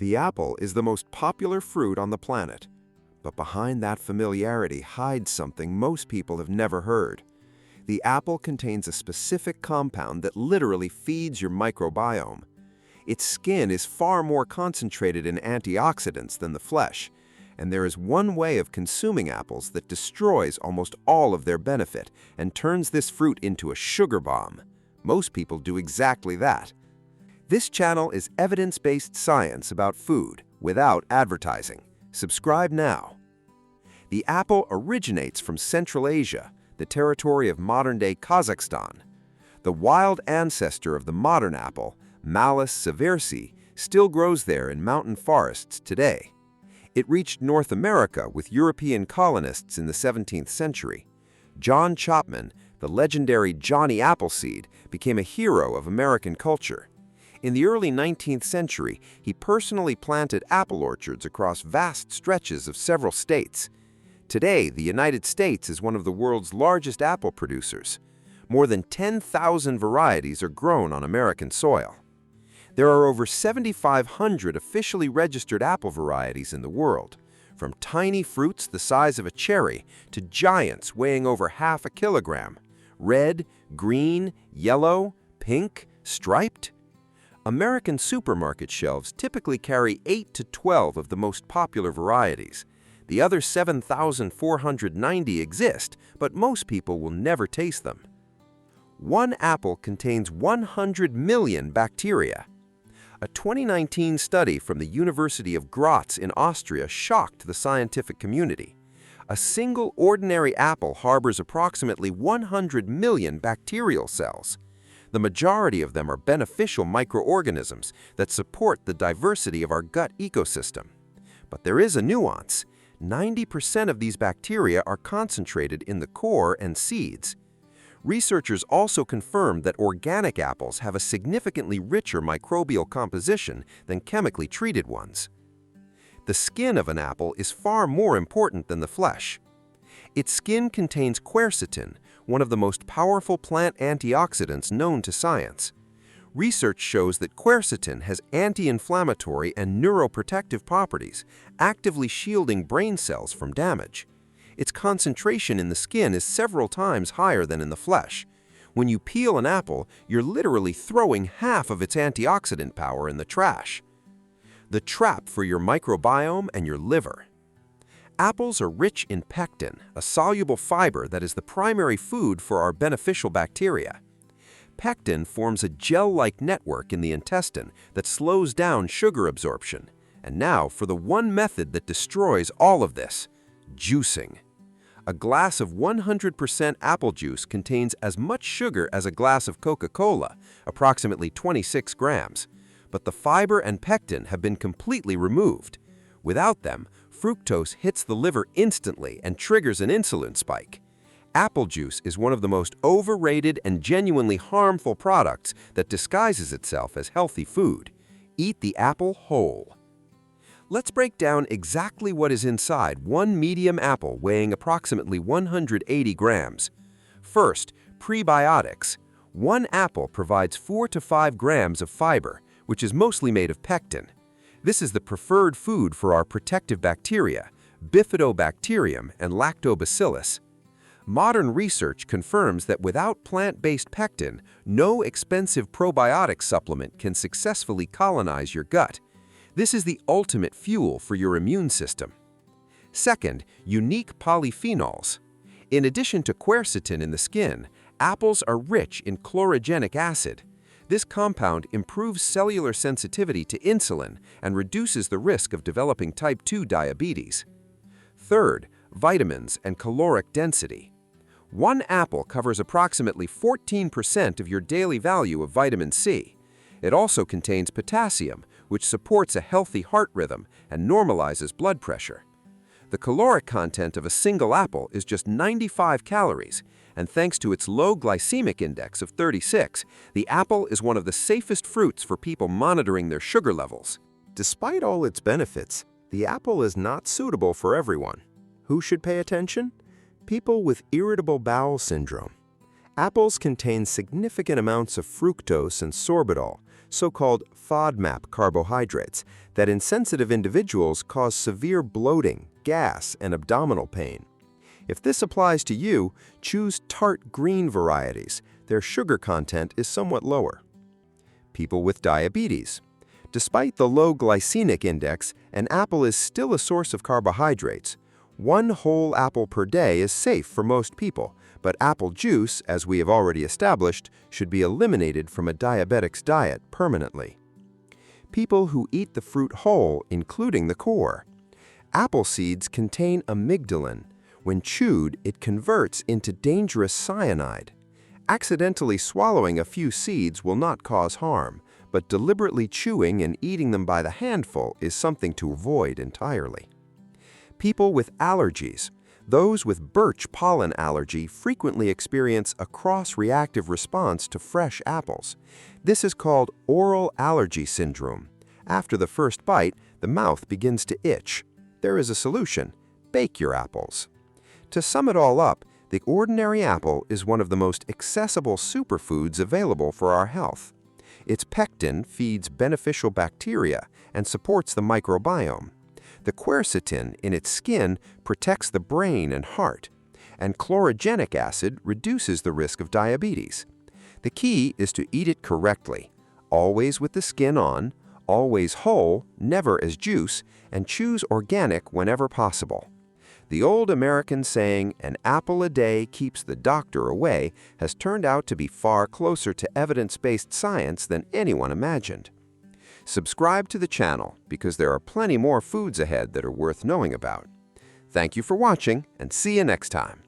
The apple is the most popular fruit on the planet, but behind that familiarity hides something most people have never heard. The apple contains a specific compound that literally feeds your microbiome. Its skin is far more concentrated in antioxidants than the flesh, and there is one way of consuming apples that destroys almost all of their benefit and turns this fruit into a sugar bomb. Most people do exactly that. This channel is evidence-based science about food without advertising. Subscribe now. The apple originates from Central Asia, the territory of modern-day Kazakhstan. The wild ancestor of the modern apple, Malus sieversii, still grows there in mountain forests today. It reached North America with European colonists in the 17th century. John Chapman, the legendary Johnny Appleseed, became a hero of American culture. In the early 19th century, he personally planted apple orchards across vast stretches of several states. Today, the United States is one of the world's largest apple producers. More than 10,000 varieties are grown on American soil. There are over 7,500 officially registered apple varieties in the world, from tiny fruits the size of a cherry to giants weighing over half a kilogram. Red, green, yellow, pink, striped. American supermarket shelves typically carry 8 to 12 of the most popular varieties. The other 7,490 exist, but most people will never taste them. One apple contains 100 million bacteria. A 2019 study from the University of Graz in Austria shocked the scientific community. A single ordinary apple harbors approximately 100 million bacterial cells. The majority of them are beneficial microorganisms that support the diversity of our gut ecosystem. But there is a nuance. 90% of these bacteria are concentrated in the core and seeds. Researchers also confirmed that organic apples have a significantly richer microbial composition than chemically treated ones. The skin of an apple is far more important than the flesh. Its skin contains quercetin, one of the most powerful plant antioxidants known to science. Research shows that quercetin has anti-inflammatory and neuroprotective properties, actively shielding brain cells from damage. Its concentration in the skin is several times higher than in the flesh. When you peel an apple, you're literally throwing half of its antioxidant power in the trash. The trap for your microbiome and your liver. Apples are rich in pectin, a soluble fiber that is the primary food for our beneficial bacteria. Pectin forms a gel-like network in the intestine that slows down sugar absorption. And now for the one method that destroys all of this: juicing. A glass of 100% apple juice contains as much sugar as a glass of Coca-Cola, approximately 26 grams. But the fiber and pectin have been completely removed. Without them, fructose hits the liver instantly and triggers an insulin spike. Apple juice is one of the most overrated and genuinely harmful products that disguises itself as healthy food. Eat the apple whole. Let's break down exactly what is inside one medium apple weighing approximately 180 grams. First, prebiotics. One apple provides 4 to 5 grams of fiber, which is mostly made of pectin. This is the preferred food for our protective bacteria, Bifidobacterium and Lactobacillus. Modern research confirms that without plant-based pectin, no expensive probiotic supplement can successfully colonize your gut. This is the ultimate fuel for your immune system. Second, unique polyphenols. In addition to quercetin in the skin, apples are rich in chlorogenic acid. This compound improves cellular sensitivity to insulin and reduces the risk of developing type 2 diabetes. Third, vitamins and caloric density. One apple covers approximately 14% of your daily value of vitamin C. It also contains potassium, which supports a healthy heart rhythm and normalizes blood pressure. The caloric content of a single apple is just 95 calories, and thanks to its low glycemic index of 36, the apple is one of the safest fruits for people monitoring their sugar levels. Despite all its benefits, the apple is not suitable for everyone. Who should pay attention? People with irritable bowel syndrome. Apples contain significant amounts of fructose and sorbitol, so-called FODMAP carbohydrates, that in sensitive individuals cause severe bloating, gas, and abdominal pain. If this applies to you, choose tart green varieties. Their sugar content is somewhat lower. People with diabetes. Despite the low glycemic index, an apple is still a source of carbohydrates. One whole apple per day is safe for most people, but apple juice, as we have already established, should be eliminated from a diabetic's diet permanently. People who eat the fruit whole, including the core. Apple seeds contain amygdalin. When chewed, it converts into dangerous cyanide. Accidentally swallowing a few seeds will not cause harm, but deliberately chewing and eating them by the handful is something to avoid entirely. People with allergies. Those with birch pollen allergy frequently experience a cross-reactive response to fresh apples. This is called oral allergy syndrome. After the first bite, the mouth begins to itch. There is a solution: bake your apples. To sum it all up, the ordinary apple is one of the most accessible superfoods available for our health. Its pectin feeds beneficial bacteria and supports the microbiome. The quercetin in its skin protects the brain and heart, and chlorogenic acid reduces the risk of diabetes. The key is to eat it correctly, always with the skin on, always whole, never as juice, and choose organic whenever possible. The old American saying, "An apple a day keeps the doctor away," has turned out to be far closer to evidence-based science than anyone imagined. Subscribe to the channel because there are plenty more foods ahead that are worth knowing about. Thank you for watching, and see you next time.